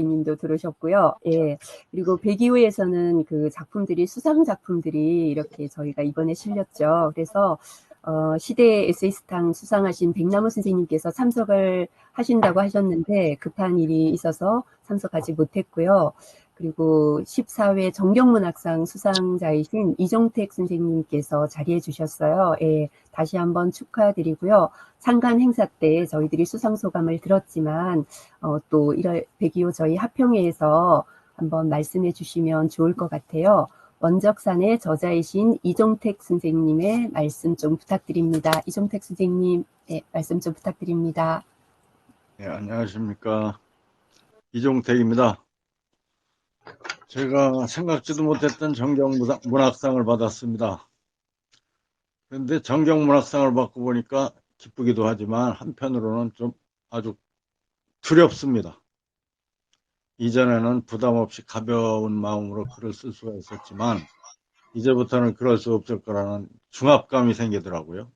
님도 들으셨고요. 예. 그리고 백이호에서는 그 작품들이 수상 작품들이 이렇게 저희가 이번에 실렸죠. 그래서 시대 에세이스상 수상하신 백남호 선생님께서 참석을 하신다고 하셨는데 급한 일이 있어서 참석하지 못했고요. 그리고 14회 정경문학상 수상자이신 이종택 선생님께서 자리해 주셨어요. 예, 다시 한번 축하드리고요. 상간 행사 때 저희들이 수상 소감을 들었지만 또 1월 102호 저희 합평회에서 한번 말씀해 주시면 좋을 것 같아요. 원적산의 저자이신 이종택 선생님의 말씀 좀 부탁드립니다. 이종택 선생님, 네, 말씀 좀 부탁드립니다. 네, 안녕하십니까. 이종택입니다. 제가 생각지도 못했던 정경문학상을 받았습니다. 그런데 정경문학상을 받고 보니까 기쁘기도 하지만 한편으로는 좀 아주 두렵습니다. 이전에는 부담 없이 가벼운 마음으로 글을 쓸 수가 있었지만 이제부터는 그럴 수 없을 거라는 중압감이 생기더라고요.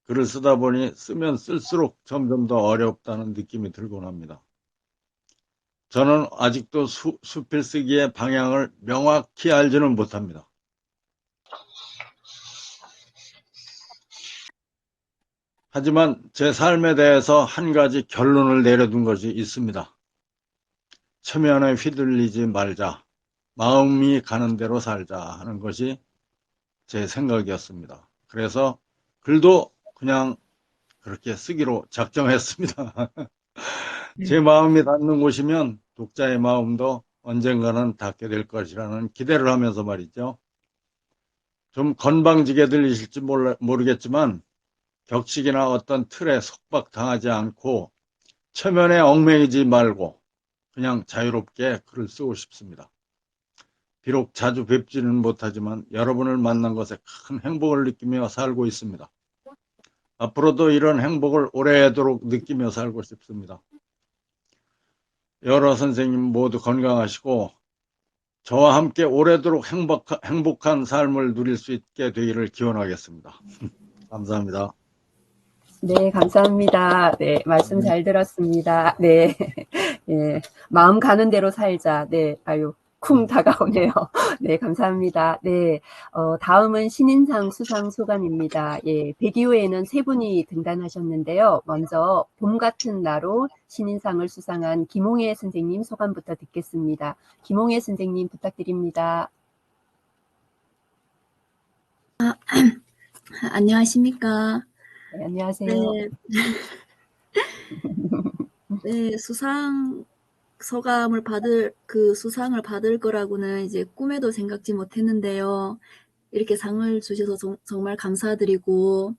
글을 쓰다 보니 쓰면 쓸수록 점점 더 어렵다는 느낌이 들곤 합니다. 저는 아직도 수필쓰기의 방향을 명확히 알지는 못합니다. 하지만 제 삶에 대해서 한 가지 결론을 내려둔 것이 있습니다. 체면에 휘둘리지 말자, 마음이 가는 대로 살자 하는 것이 제 생각이었습니다. 그래서 글도 그냥 그렇게 쓰기로 작정했습니다. 제 마음이 닿는 곳이면 독자의 마음도 언젠가는 닿게 될 것이라는 기대를 하면서 말이죠. 좀 건방지게 들리실지 모르겠지만 격식이나 어떤 틀에 속박당하지 않고 체면에 얽매이지 말고 그냥 자유롭게 글을 쓰고 싶습니다. 비록 자주 뵙지는 못하지만 여러분을 만난 것에 큰 행복을 느끼며 살고 있습니다. 앞으로도 이런 행복을 오래도록 느끼며 살고 싶습니다. 여러 선생님 모두 건강하시고 저와 함께 오래도록 행복한 삶을 누릴 수 있게 되기를 기원하겠습니다. 감사합니다. 네, 감사합니다. 네, 말씀 잘 들었습니다. 네, 예, 마음 가는 대로 살자. 네, 아유, 쿵 다가오네요. 네, 감사합니다. 네, 다음은 신인상 수상 소감입니다. 예, 102호에는 세 분이 등단하셨는데요. 먼저 봄 같은 나로 신인상을 수상한 김홍애 선생님 소감부터 듣겠습니다. 김홍애 선생님 부탁드립니다. 안녕하십니까. 네, 안녕하세요. 네, 네, 수상을 받을 거라고는 이제 꿈에도 생각지 못했는데요. 이렇게 상을 주셔서 정말 감사드리고,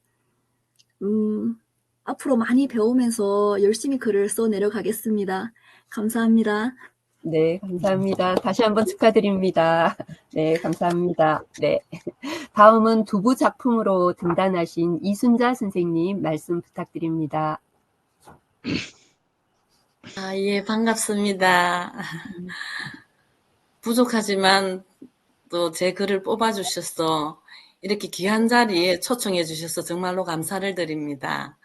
앞으로 많이 배우면서 열심히 글을 써 내려가겠습니다. 감사합니다. 네, 감사합니다. 다시 한번 축하드립니다. 네, 감사합니다. 네. 다음은 두부 작품으로 등단하신 이순자 선생님 말씀 부탁드립니다. 예, 반갑습니다. 부족하지만 또 제 글을 뽑아주셔서 이렇게 귀한 자리에 초청해 주셔서 정말로 감사를 드립니다.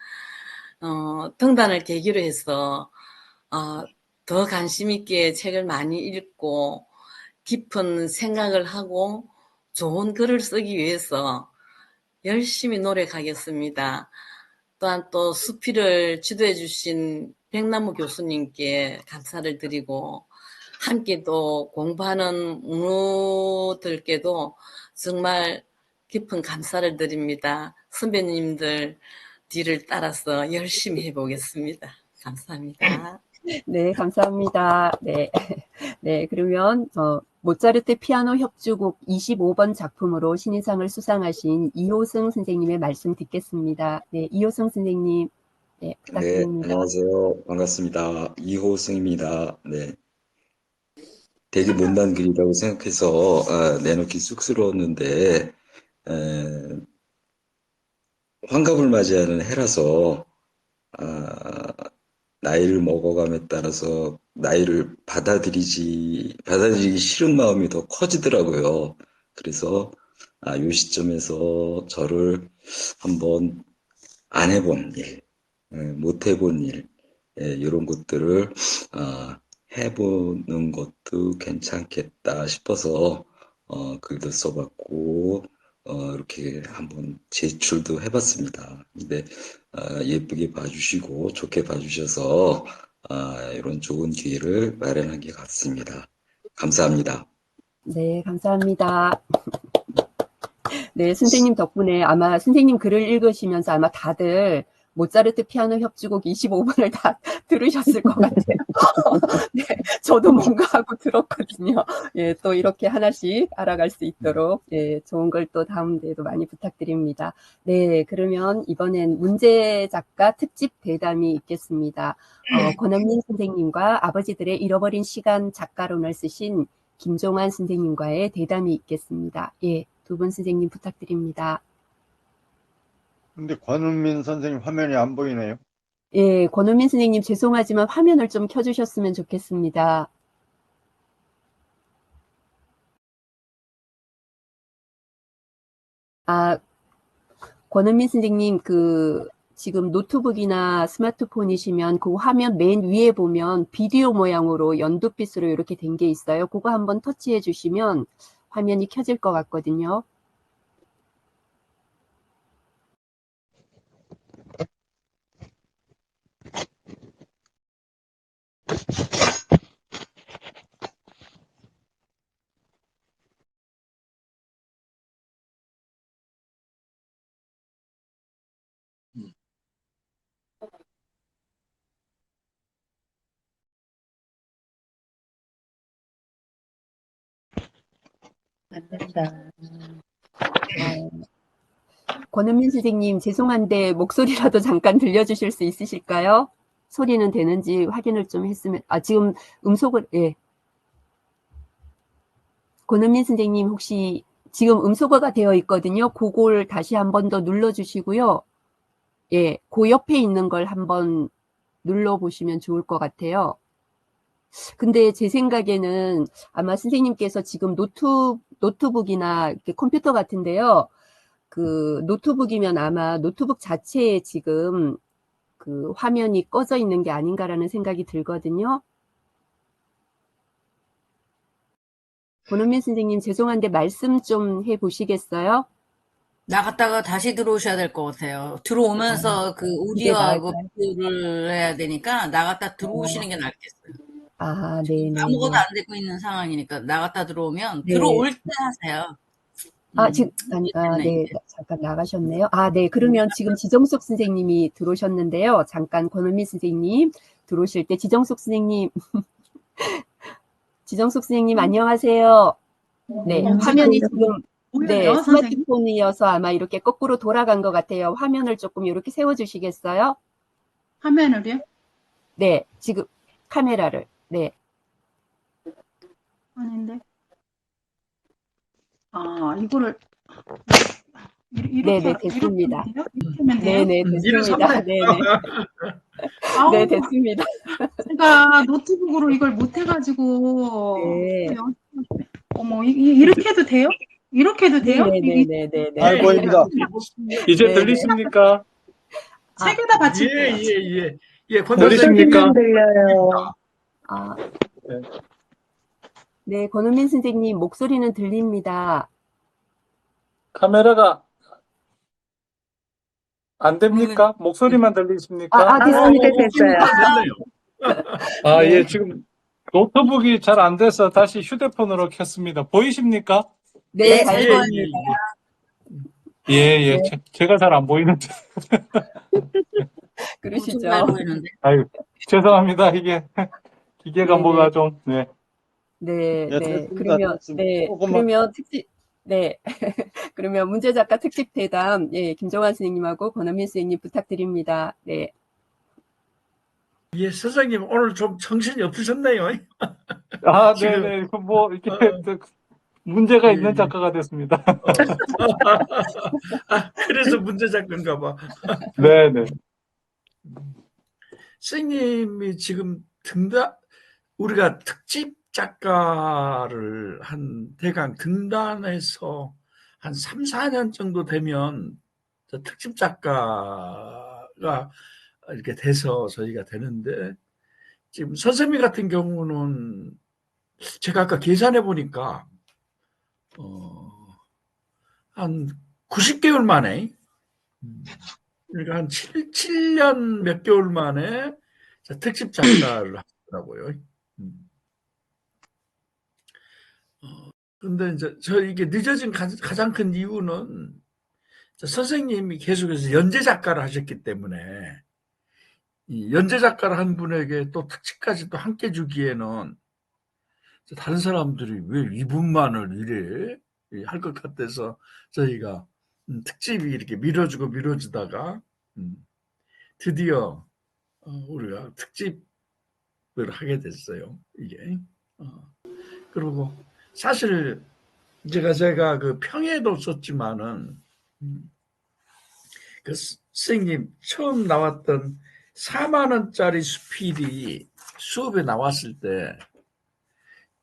등단을 계기로 해서 더 관심 있게 책을 많이 읽고 깊은 생각을 하고 좋은 글을 쓰기 위해서 열심히 노력하겠습니다. 또한 또 수필을 지도해 주신 백남우 교수님께 감사를 드리고 함께 또 공부하는 문우들께도 정말 깊은 감사를 드립니다. 선배님들 뒤를 따라서 열심히 해보겠습니다. 감사합니다. 네, 감사합니다. 네. 네, 그러면 모차르트 피아노 협주곡 25번 작품으로 신인상을 수상하신 이호승 선생님의 말씀 듣겠습니다. 네, 이호승 선생님, 네, 네, 부탁드립니다. 안녕하세요. 반갑습니다. 이호승입니다. 네. 되게 못난 글이라고 생각해서 내놓기 쑥스러웠는데 환갑을 맞이하는 해라서 나이를 먹어감에 따라서 나이를 받아들이기 싫은 마음이 더 커지더라고요. 그래서 요 시점에서 저를 한번 안 해본 일, 못 해본 일, 이런 것들을 해보는 것도 괜찮겠다 싶어서 글도 써봤고 이렇게 한번 제출도 해봤습니다. 근데 예쁘게 봐주시고 좋게 봐주셔서 이런 좋은 기회를 마련한 게 같습니다. 감사합니다. 네, 감사합니다. 네, 선생님 덕분에 아마 선생님 글을 읽으시면서 아마 다들 모차르트 피아노 협주곡 25번을 다 들으셨을 것 같아요. 네, 저도 뭔가 하고 들었거든요. 예, 또 이렇게 하나씩 알아갈 수 있도록, 예, 좋은 걸 또 다음 대에도 많이 부탁드립니다. 네, 그러면 이번엔 문제 작가 특집 대담이 있겠습니다. 권한민 선생님과 아버지들의 잃어버린 시간 작가론을 쓰신 김종환 선생님과의 대담이 있겠습니다. 예, 두 분 선생님 부탁드립니다. 근데 권은민 선생님 화면이 안 보이네요. 예, 권은민 선생님 죄송하지만 화면을 좀 켜주셨으면 좋겠습니다. 권은민 선생님, 지금 노트북이나 스마트폰이시면 그 화면 맨 위에 보면 비디오 모양으로 연두빛으로 이렇게 된 게 있어요. 그거 한번 터치해 주시면 화면이 켜질 것 같거든요. 안 된다. 권은민 선생님, 죄송한데 목소리라도 잠깐 들려주실 수 있으실까요? 소리는 되는지 확인을 좀 했으면, 지금 음속을, 예. 권은민 선생님, 혹시 지금 음소거가 되어 있거든요. 그걸 다시 한 번 더 눌러주시고요. 예, 그 옆에 있는 걸 한번 눌러보시면 좋을 것 같아요. 근데 제 생각에는 아마 선생님께서 지금 노트북이나 이렇게 컴퓨터 같은데요. 그 노트북이면 아마 노트북 자체에 지금 그 화면이 꺼져 있는 게 아닌가라는 생각이 들거든요. 권은민 선생님 죄송한데 말씀 좀 해보시겠어요? 나갔다가 다시 들어오셔야 될 것 같아요. 들어오면서 그 이게 오디오하고 나을까요? 비교를 해야 되니까 나갔다 들어오시는 게 낫겠어요. 지금 아무것도 네네네. 안 되고 있는 상황이니까 나갔다 들어오면 네. 들어올 때 하세요. 지금, 때문에 네, 이제. 잠깐 나가셨네요. 네, 그러면 지금 지정숙 선생님이 들어오셨는데요. 잠깐 권은미 선생님 들어오실 때 지정숙 선생님, 지정숙 선생님 안녕하세요. 네, 화면이 지금, 네, 보여요, 선생님? 스마트폰이어서 아마 이렇게 거꾸로 돌아간 것 같아요. 화면을 조금 이렇게 세워주시겠어요? 화면을요? 네, 지금 카메라를, 네. 아닌데. 이거를 네네, 이렇게 됐습니다. 하면 돼요? 이렇게 하면 돼요? 네네, 됐습니다. 일어섰네. 네네. 네, 아우, 됐습니다. 제가 노트북으로 이걸 못 해가지고. 네. 어머, 이렇게 해도 돼요? 이렇게 해도 돼요? 이게 잘 네네네네네. 보입니다. 이제 네네. 들리십니까? 세 개 다 예, 받칠게요. 들리십니까? 들려요. 아, 네. 네, 권은민 선생님 목소리는 들립니다. 카메라가 안 됩니까? 목소리만 들리십니까? 됐습니다. 이제 됐어요. 아, 네. 예, 지금 노트북이 잘 안 돼서 다시 휴대폰으로 켰습니다. 보이십니까? 네, 네, 잘 잘 보여요. 보입니다. 예, 예, 네. 제가 잘 안 보이는데. 그러시죠. 엄청 잘 보이는데. 아유, 죄송합니다. 이게 기계가 네네. 뭐가 좀, 네. 네, 예, 네. 됐습니다. 됐습니다. 네, 조금만. 네. 그러면 문제 작가 특집 대담, 예, 김정환 선생님하고 권은민 선생님 부탁드립니다. 네. 예, 선생님 오늘 좀 정신이 없으셨네요. 아, 지금 네네. 이렇게 어, 문제가 예, 있는 예. 작가가 됐습니다. 그래서 문제 작가인가 봐. 네네. 선생님이 지금 우리가 특집 작가를 대강 등단해서 한 3, 4년 정도 되면 특집 작가가 이렇게 돼서 저희가 되는데 지금 선생님 같은 경우는 제가 아까 계산해 보니까 한 90개월 만에 그러니까 한 7년 몇 개월 만에 특집 작가를 하더라고요. 근데 이제 저 이게 늦어진 가장 큰 이유는 선생님이 계속해서 연재 작가를 하셨기 때문에 이 연재 작가를 한 분에게 또 특집까지 또 함께 주기에는 다른 사람들이 왜 이분만을 이래 할 것 같아서 저희가 특집이 이렇게 미뤄지다가 드디어 우리가 특집을 하게 됐어요. 이게 그리고 사실 제가 그 평에도 썼지만은 그 선생님 처음 나왔던 4만 원짜리 수필이 수업에 나왔을 때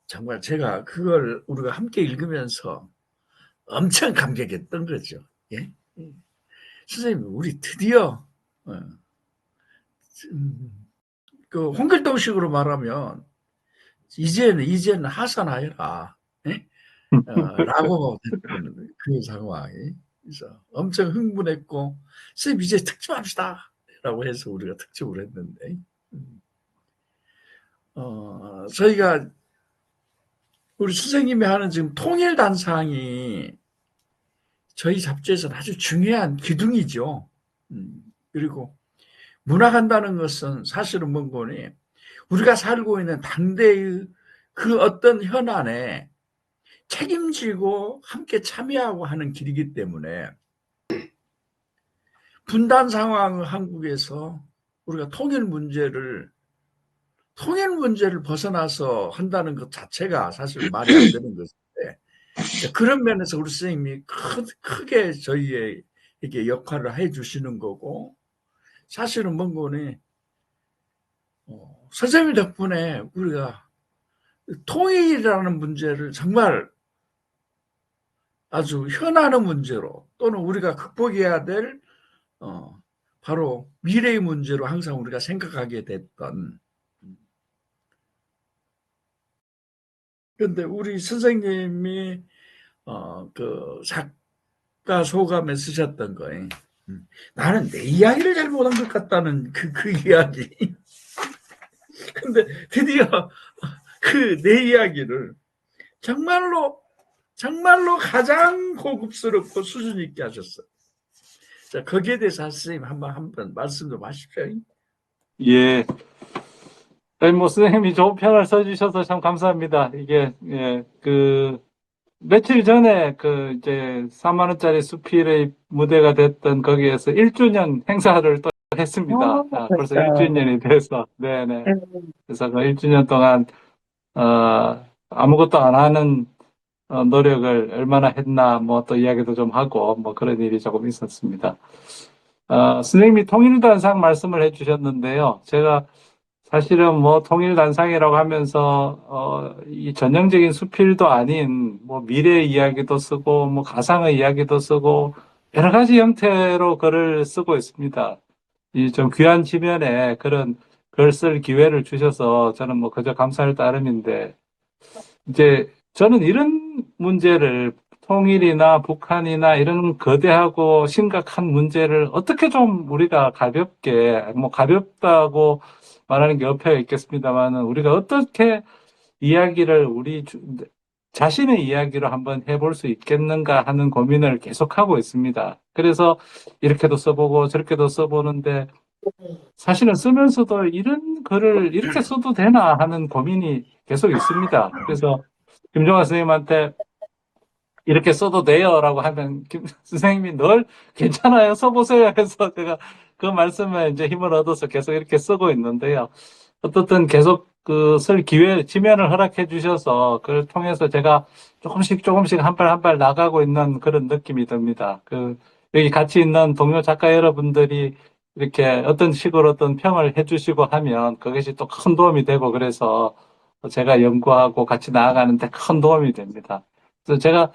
정말 제가 그걸 우리가 함께 읽으면서 엄청 감격했던 거죠. 예? 선생님, 우리 드디어 그 홍길동식으로 말하면 이제는 하산하여라. 예? 라고 했던 그 상황이. 그래서 엄청 흥분했고, 선생님, 이제 특집합시다. 라고 해서 우리가 특집을 했는데, 저희가 우리 선생님이 하는 지금 통일단상이 저희 잡지에서는 아주 중요한 기둥이죠. 그리고 문학한다는 것은 사실은 뭔 거니 우리가 살고 있는 당대의 그 어떤 현안에 책임지고 함께 참여하고 하는 길이기 때문에 분단 상황 한국에서 우리가 통일 문제를 벗어나서 한다는 것 자체가 사실 말이 안 되는 것인데 그런 면에서 우리 선생님이 크게 저희에게 역할을 해주시는 거고 사실은 뭔 거니 선생님 덕분에 우리가 통일이라는 문제를 정말 아주 현안의 문제로 또는 우리가 극복해야 될 바로 미래의 문제로 항상 우리가 생각하게 됐던 그런데 우리 선생님이 그 작가 소감에 쓰셨던 거예요. 나는 내 이야기를 잘못한 것 같다는 그 이야기. 근데 드디어 그 내 이야기를 정말로 가장 고급스럽고 수준 있게 하셨어요. 자, 거기에 대해서 선생님 한번 말씀 좀 하십시오. 예. 뭐 선생님이 좋은 평을 써주셔서 참 감사합니다. 이게 며칠 전에 이제 4만 원짜리 수필의 무대가 됐던 거기에서 1주년 행사를 또 했습니다. 벌써 1주년이 돼서 네네. 그래서 그 1주년 동안 아무것도 안 하는 노력을 얼마나 했나 뭐 또 이야기도 좀 하고 뭐 그런 일이 조금 있었습니다. 선생님이 통일단상 말씀을 해주셨는데요. 제가 사실은 뭐 통일단상이라고 하면서 이 전형적인 수필도 아닌 뭐 미래 이야기도 쓰고 뭐 가상의 이야기도 쓰고 여러 가지 형태로 글을 쓰고 있습니다. 이 좀 귀한 지면에 그런 글 쓸 기회를 주셔서 저는 뭐 그저 감사할 따름인데 이제 저는 이런 문제를 통일이나 북한이나 이런 거대하고 심각한 문제를 어떻게 좀 우리가 가볍게, 뭐 가볍다고 말하는 게 어폐가 있겠습니다만은 우리가 어떻게 이야기를 우리 자신의 이야기로 한번 해볼 수 있겠는가 하는 고민을 계속하고 있습니다. 그래서 이렇게도 써보고 저렇게도 써보는데 사실은 쓰면서도 이런 글을 이렇게 써도 되나 하는 고민이 계속 있습니다. 그래서 김종환 선생님한테 이렇게 써도 돼요 라고 하면 김 선생님이 늘 괜찮아요 써보세요 해서 제가 그 말씀에 이제 힘을 얻어서 계속 이렇게 쓰고 있는데요. 어떻든 계속 쓸 기회, 지면을 허락해 주셔서 그걸 통해서 제가 조금씩 한 발 나가고 있는 그런 느낌이 듭니다. 여기 같이 있는 동료 작가 여러분들이 이렇게 어떤 식으로 어떤 평을 해 주시고 하면 그것이 또 큰 도움이 되고 그래서 제가 연구하고 같이 나아가는데 큰 도움이 됩니다. 그래서 제가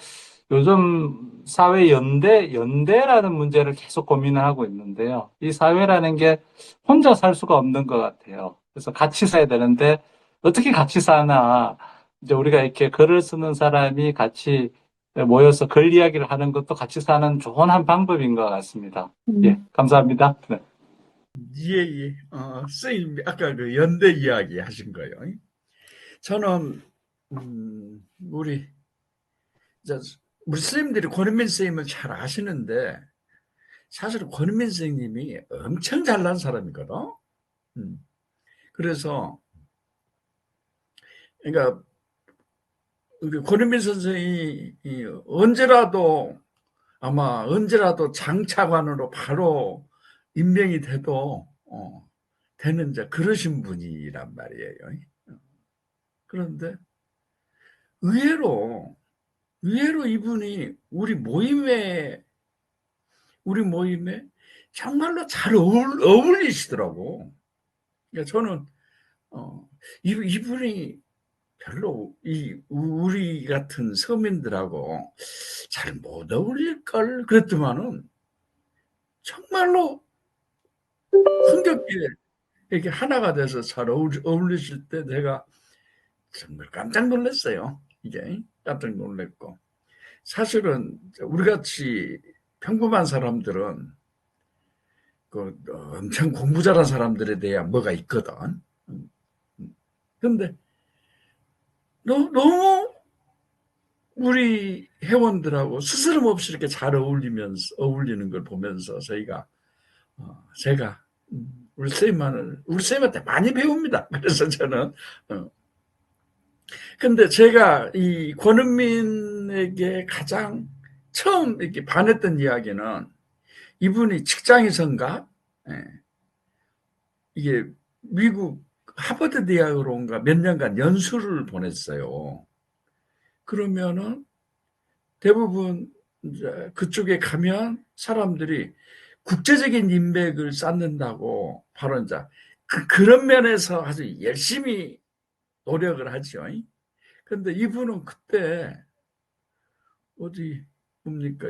요즘 사회 연대라는 문제를 계속 고민을 하고 있는데요. 이 사회라는 게 혼자 살 수가 없는 것 같아요. 그래서 같이 사야 되는데 어떻게 같이 사나. 이제 우리가 이렇게 글을 쓰는 사람이 같이 모여서 글 이야기를 하는 것도 같이 사는 좋은 한 방법인 것 같습니다. 예, 감사합니다. 네. 예. 선생님, 아까 그 연대 이야기 하신 거예요. 저는, 우리 선생님들이 권은민 선생님을 잘 아시는데, 사실은 권은민 선생님이 엄청 잘난 사람이거든. 그래서, 그러니까, 우리 권은민 선생이 언제라도 장차관으로 바로 임명이 돼도, 되는 그러신 분이란 말이에요. 그런데 의외로 이분이 우리 모임에 정말로 잘 어울리시더라고. 그러니까 저는 이분이 별로 우리 같은 서민들하고 잘 못 어울릴 걸 그랬더만은 정말로 흥겹게 이렇게 하나가 돼서 잘 어울리실 때 내가 정말 깜짝 놀랐어요. 이게 깜짝 놀랐고, 사실은 우리 같이 평범한 사람들은 그 엄청 공부 잘한 사람들에 대한 뭐가 있거든. 근데 너무 우리 회원들하고 스스럼 없이 이렇게 잘 어울리는 걸 보면서 제가 우리 쌤한테 많이 배웁니다. 그래서 저는 근데 제가 이 권은민에게 가장 처음 이렇게 반했던 이야기는 이분이 직장에선가 이게 미국 하버드 대학으로인가 몇 년간 연수를 보냈어요. 그러면은 대부분 이제 그쪽에 가면 사람들이 국제적인 인맥을 쌓는다고 바로 이제 그런 면에서 아주 열심히 노력을 하죠. 근데 이분은 그때 어디 뭡니까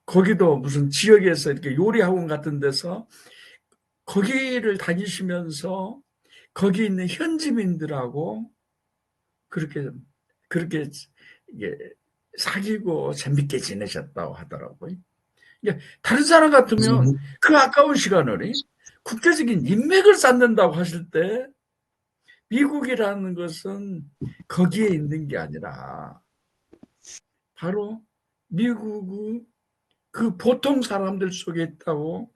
거기도 무슨 지역에서 이렇게 요리학원 같은 데서 거기를 다니시면서 거기 있는 현지민들하고 그렇게 이게 사귀고 재밌게 지내셨다고 하더라고요. 다른 사람 같으면 그 아까운 시간을 국제적인 인맥을 쌓는다고 하실 때 미국이라는 것은 거기에 있는 게 아니라 바로 미국은 그 보통 사람들 속에 있다고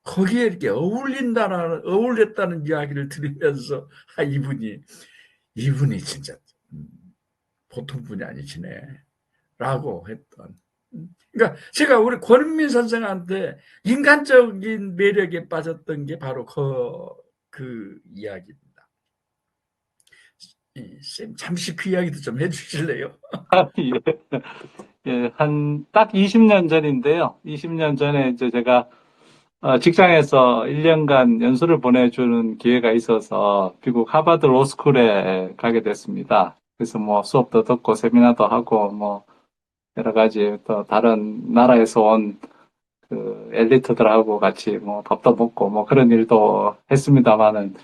거기에 이렇게 어울렸다는 이야기를 들으면서 이분이 진짜 보통 분이 아니시네 라고 했던. 그러니까 제가 우리 권은민 선생한테 인간적인 매력에 빠졌던 게 바로 그 이야기입니다. 쌤, 잠시 그 이야기도 좀 해주실래요? 예, 딱 20년 전인데요. 20년 전에 이제 제가 직장에서 1년간 연수를 보내주는 기회가 있어서 미국 하버드 로스쿨에 가게 됐습니다. 그래서 뭐 수업도 듣고 세미나도 하고 뭐 여러 가지 또 다른 나라에서 온 그 엘리트들하고 같이 뭐 밥도 먹고 뭐 그런 일도 했습니다만은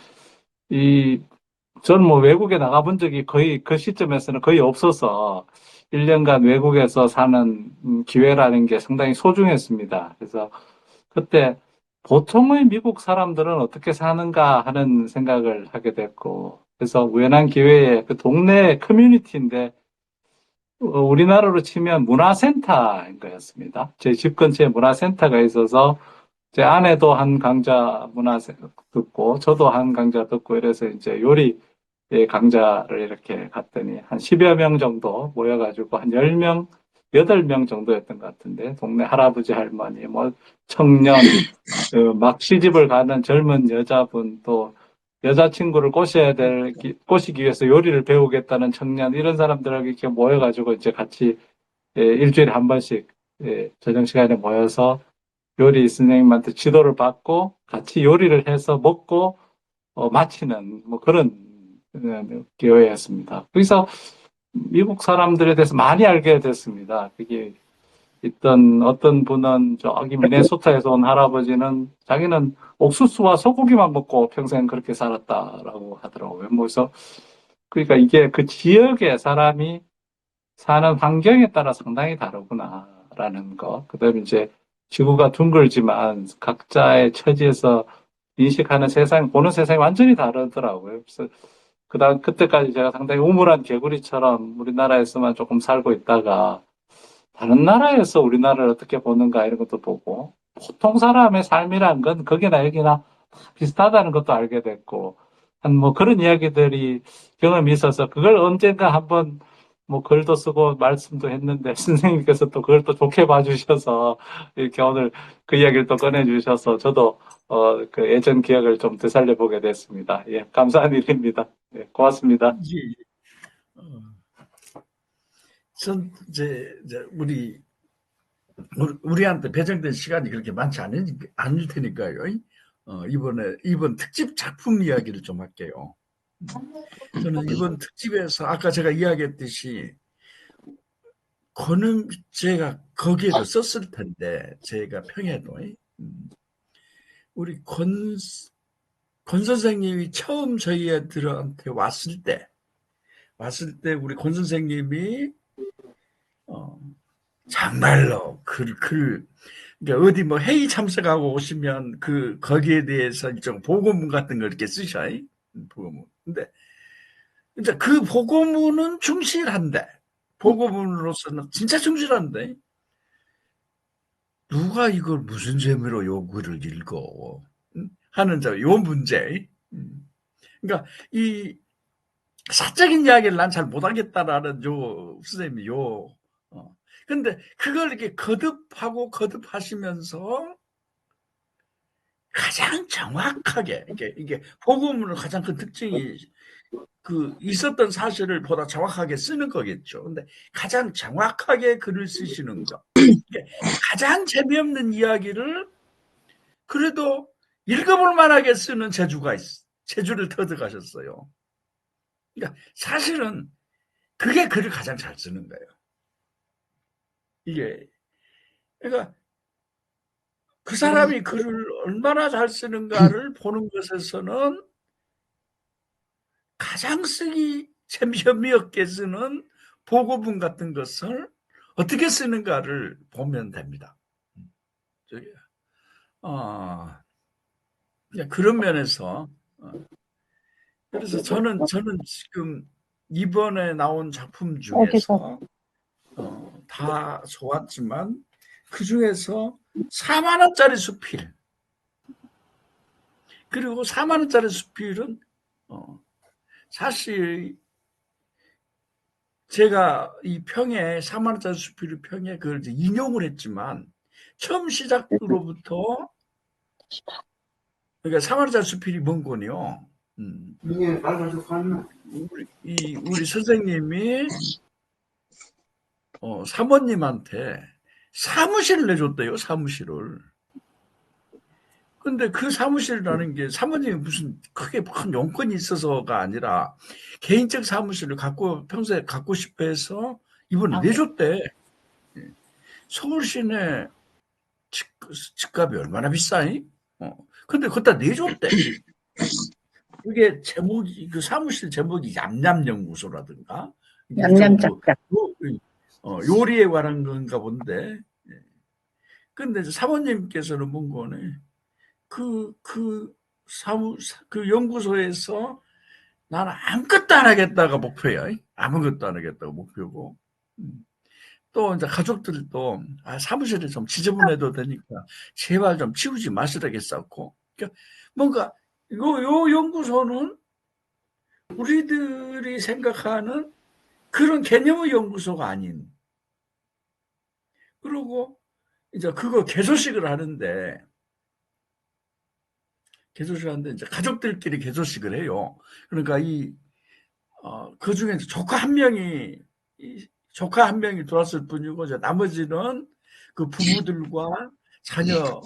저는 뭐 외국에 나가본 적이 거의 그 시점에서는 거의 없어서 1년간 외국에서 사는 기회라는 게 상당히 소중했습니다. 그래서 그때 보통의 미국 사람들은 어떻게 사는가 하는 생각을 하게 됐고, 그래서 우연한 기회에 그 동네 커뮤니티인데 우리나라로 치면 문화센터인 거였습니다. 제 집 근처에 문화센터가 있어서 제 아내도 한 강좌 듣고 저도 한 강좌 듣고 이래서 이제 요리 강좌를 이렇게 갔더니 한 10여 명 정도 모여가지고 한 10명, 8명 정도였던 것 같은데 동네 할아버지 할머니 뭐 청년 막 시집을 가는 젊은 여자분 또 여자친구를 꼬시기 위해서 요리를 배우겠다는 청년 이런 사람들하고 이렇게 모여가지고 이제 같이 일주일에 한 번씩 저녁 시간에 모여서 요리 선생님한테 지도를 받고 같이 요리를 해서 먹고 마치는 뭐 그런 기회였습니다. 그래서 미국 사람들에 대해서 많이 알게 됐습니다. 그게 있던 어떤 분은 저기 미네소타에서 온 할아버지는 자기는 옥수수와 소고기만 먹고 평생 그렇게 살았다라고 하더라고요. 그래서 그러니까 이게 그 지역의 사람이 사는 환경에 따라 상당히 다르구나라는 거. 그다음에 이제 지구가 둥글지만 각자의 처지에서 인식하는 세상, 보는 세상이 완전히 다르더라고요. 그래서 그때까지 제가 상당히 우물한 개구리처럼 우리나라에서만 조금 살고 있다가 다른 나라에서 우리나라를 어떻게 보는가 이런 것도 보고 보통 사람의 삶이란 건 거기나 여기나 다 비슷하다는 것도 알게 됐고 한 뭐 그런 이야기들이 경험이 있어서 그걸 언젠가 한번 뭐 글도 쓰고 말씀도 했는데 선생님께서 또 그걸 또 좋게 봐주셔서 이렇게 오늘 그 이야기를 또 꺼내주셔서 저도 그 예전 기억을 좀 되살려 보게 됐습니다. 예, 감사한 일입니다. 예, 고맙습니다. 예, 예. 전 이제 우리한테 배정된 시간이 그렇게 많지 않을 테니까요. 이번 특집 작품 이야기를 좀 할게요. 저는 이번 특집에서 아까 제가 이야기했듯이 제가 거기에도 썼을 텐데 제가 평에도 우리 권 선생님이 처음 저희들한테 왔을 때 우리 권 선생님이 정말로 그러니까 어디 뭐 회의 참석하고 오시면 거기에 대해서 일종 보고문 같은 걸 이렇게 쓰셔요. 보고문. 근데 이제 그 보고문은 충실한데 보고문으로서는 진짜 충실한데 누가 이걸 무슨 재미로 요 글을 읽어 하는 요 문제. 그러니까 이 사적인 이야기를 난 잘 못하겠다라는 선생님이 근데 그걸 이렇게 거듭하시면서 가장 정확하게 이게 보고문을 가장 큰 특징이 있었던 사실을 보다 정확하게 쓰는 거겠죠. 근데 가장 정확하게 글을 쓰시는 거. 가장 재미없는 이야기를 그래도 읽어볼 만하게 쓰는 재주를 터득하셨어요. 그러니까 사실은 그게 글을 가장 잘 쓰는 거예요. 그러니까 그 사람이 글을 얼마나 잘 쓰는가를 보는 것에서는 가장 쓰기 재미없게 쓰는 보고문 같은 것을 어떻게 쓰는가를 보면 됩니다. 그런 면에서 그래서 저는 지금 이번에 나온 작품 중에서 다 좋았지만 그 중에서 4만 원짜리 수필 그리고 4만 원짜리 수필은 사실 제가 이 평에 4만 원짜리 수필 평에 그걸 이제 인용을 했지만 처음 시작으로부터 그러니까 4만 원짜리 수필이 뭔 거요? 우리 선생님이 사모님한테 사무실을 내줬대요. 사무실을. 근데 그 사무실이라는 게 사모님이 무슨 크게 큰 용건이 있어서가 아니라 개인적 사무실을 평소에 갖고 싶어 해서 이번에 내줬대. 서울 시내 집값이 얼마나 비싸니? 근데 그것다 내줬대. 그게 제목이 그 사무실 제목이 얌얌연구소라든가 얌얌짝짝 요리에 관한 건가 본데. 근데 사모님께서는 본 거네. 그 연구소에서 나는 아무것도 안 하겠다가 목표야. 아무것도 안 하겠다가 목표고. 또 이제 가족들도 사무실에 좀 지저분해도 되니까 제발 좀 치우지 마시라겠었고. 그러니까 뭔가 요 연구소는 우리들이 생각하는 그런 개념의 연구소가 아닌. 그리고 이제 그거 개소식을 하는데 이제 가족들끼리 개소식을 해요. 그러니까 그 중에 조카 한 명이 들어왔을 뿐이고 이제 나머지는 그 부부들과 자녀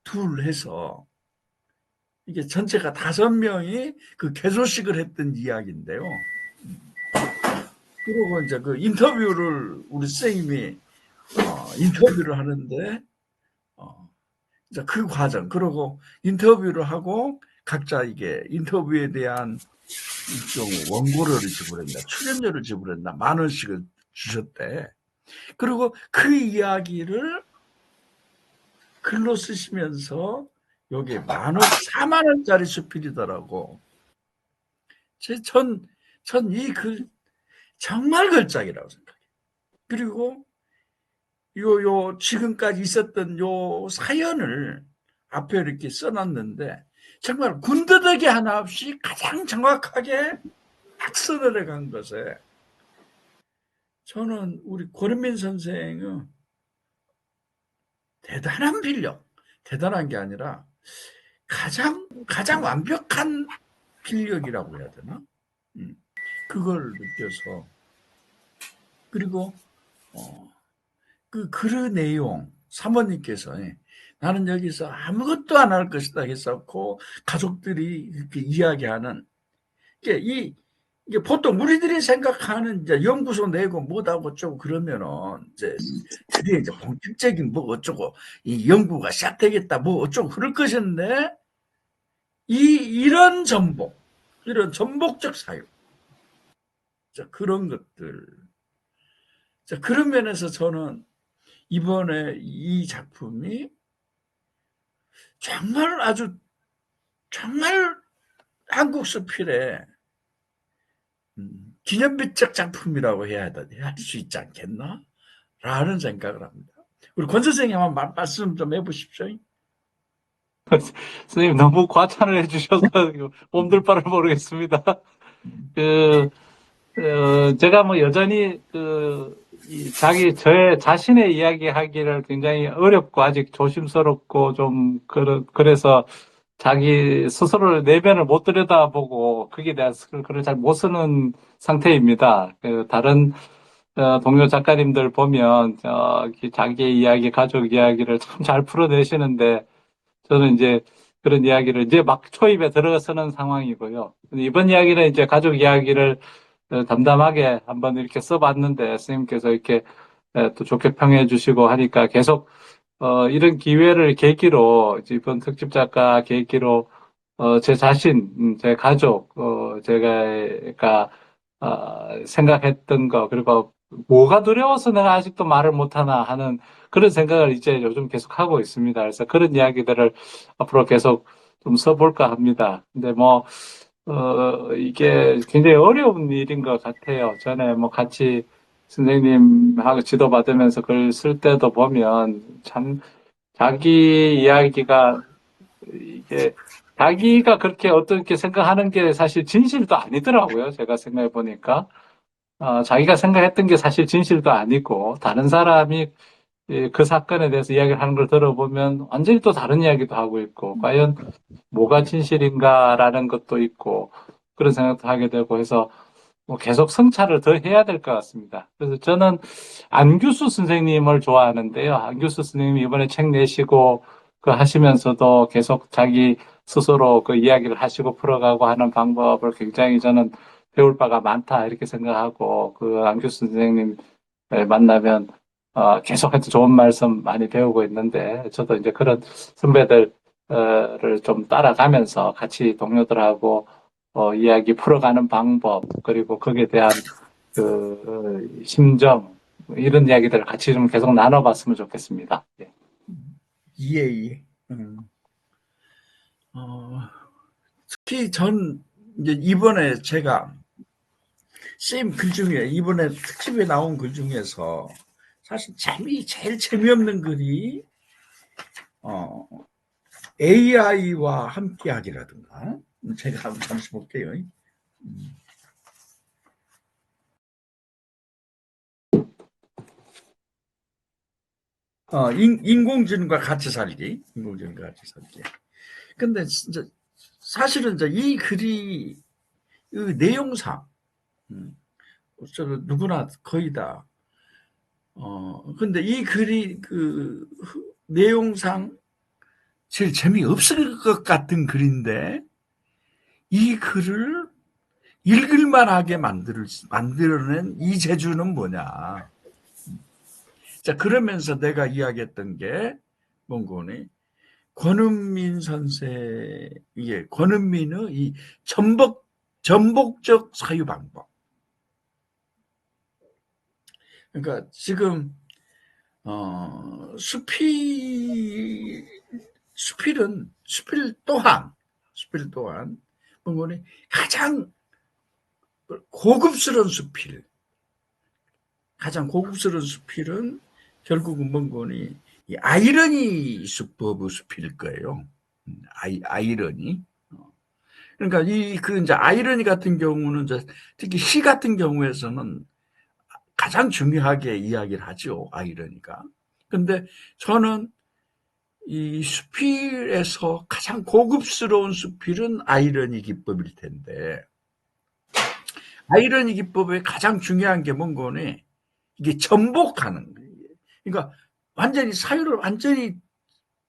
둘 해서 이게 전체가 5명이 그 개소식을 했던 이야기인데요. 그리고 이제 그 인터뷰를 우리 선생님이 인터뷰를 하는데 이제 그 과정, 그리고 인터뷰를 하고 각자 이게 인터뷰에 대한 일종 원고료를 지불했나, 출연료를 지불했나, 10,000원씩을 주셨대. 그리고 그 이야기를 글로 쓰시면서 여기 40,000원짜리 수필이더라고. 전 이 글 정말 걸작이라고 생각해요. 그리고 지금까지 있었던 요 사연을 앞에 이렇게 써놨는데 정말 군더더기 하나 없이 가장 정확하게 악선을 해간 것에 저는 우리 권은민 선생은 대단한 필력, 대단한 게 아니라 가장 완벽한 필력이라고 해야 되나? 그걸 느껴서. 그리고 그 글의 내용, 사모님께서 나는 여기서 아무것도 안 할 것이다 했었고, 가족들이 이렇게 이야기하는 이게 보통 우리들이 생각하는 이제 연구소 내고 뭐다고 어쩌고 그러면은 이제 드디어 이제 본격적인 뭐 어쩌고 이 연구가 시작되겠다 뭐 어쩌고 그럴 것인데 이런 전복적 사유, 그런 것들. 그런 면에서 저는 이번에 이 작품이 정말 한국 수필의 기념비적 작품이라고 할 수 있지 않겠나? 라는 생각을 합니다. 우리 권 선생님 한번 말씀 좀 해보십시오. 선생님 너무 과찬을 해주셔서 몸둘 바를 모르겠습니다. 제가 뭐 여전히 저의 자신의 이야기하기를 굉장히 어렵고 아직 조심스럽고 좀 그래서 자기 스스로를 내면을 못 들여다보고 거기에 대한 글을 잘 못 쓰는 상태입니다. 다른 동료 작가님들 보면 자기의 이야기, 가족 이야기를 참 잘 풀어내시는데 저는 이제 그런 이야기를 이제 막 초입에 들어서는 상황이고요. 이번 이야기는 이제 가족 이야기를 담담하게 한번 이렇게 써봤는데 선생님께서 이렇게 또 좋게 평해 주시고 하니까 계속 이런 기회를 계기로 이번 특집 작가 계기로 제 자신, 제 가족, 제가 생각했던 거 그리고 뭐가 두려워서 내가 아직도 말을 못하나 하는 그런 생각을 이제 요즘 계속 하고 있습니다. 그래서 그런 이야기들을 앞으로 계속 좀 써볼까 합니다. 근데 이게 굉장히 어려운 일인 것 같아요. 전에 같이 선생님하고 지도받으면서 글 쓸 때도 보면 참 자기 이야기가 이게 자기가 그렇게 어떻게 생각하는 게 사실 진실도 아니더라고요. 제가 생각해 보니까. 자기가 생각했던 게 사실 진실도 아니고 다른 사람이 그 사건에 대해서 이야기를 하는 걸 들어보면 완전히 또 다른 이야기도 하고 있고 과연 뭐가 진실인가라는 것도 있고 그런 생각도 하게 되고 해서 계속 성찰을 더 해야 될 것 같습니다. 그래서 저는 안규수 선생님을 좋아하는데요. 안규수 선생님이 이번에 책 내시고 하시면서도 계속 자기 스스로 그 이야기를 하시고 풀어가고 하는 방법을 굉장히 저는 배울 바가 많다 이렇게 생각하고 안규수 선생님 만나면 계속 하여튼 좋은 말씀 많이 배우고 있는데 저도 이제 그런 선배들을 좀 따라가면서 같이 동료들하고 이야기 풀어가는 방법 그리고 거기에 대한 심정 이런 이야기들을 같이 좀 계속 나눠봤으면 좋겠습니다. 예. 예. 특히 전 이제 이번에 제가 쌤 글 중에 이번에 특집에 나온 글 중에서 사실 제일 재미없는 글이 AI와 함께하기라든가 제가 한번 잠시 볼게요. 인공지능과 같이 살기. 근데 진짜 사실은 이제 이 글이 내용상 누구나 거의 다 근데 이 글이 내용상 제일 재미없을 것 같은 글인데 이 글을 읽을만하게 만들어낸 이 재주는 뭐냐. 자, 그러면서 내가 이야기했던 게 뭔고니? 권은민 선생, 이게 권은민의 이 전복적 사유 방법. 그러니까 지금 수필 또한 뭔고니? 가장 고급스러운 수필. 가장 고급스러운 수필은 결국은 뭔고니? 이 아이러니 수법의 수필일 거예요. 아이러니. 그러니까 이제 아이러니 같은 경우는 이제 특히 시 같은 경우에서는 가장 중요하게 이야기를 하죠. 아이러니가. 근데 저는 이 수필에서 가장 고급스러운 수필은 아이러니 기법일 텐데, 아이러니 기법의 가장 중요한 게 뭔거니? 이게 전복하는 거예요. 그러니까 완전히 사유를 완전히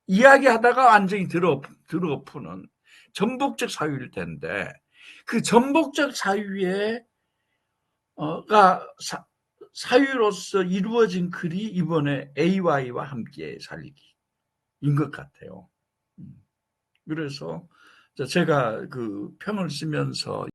이야기하다가 완전히 들어엎는 전복적 사유일 텐데, 그 전복적 사유에 사유로서 이루어진 글이 이번에 AY와 함께 살기인 것 같아요. 그래서 제가 그 평을 쓰면서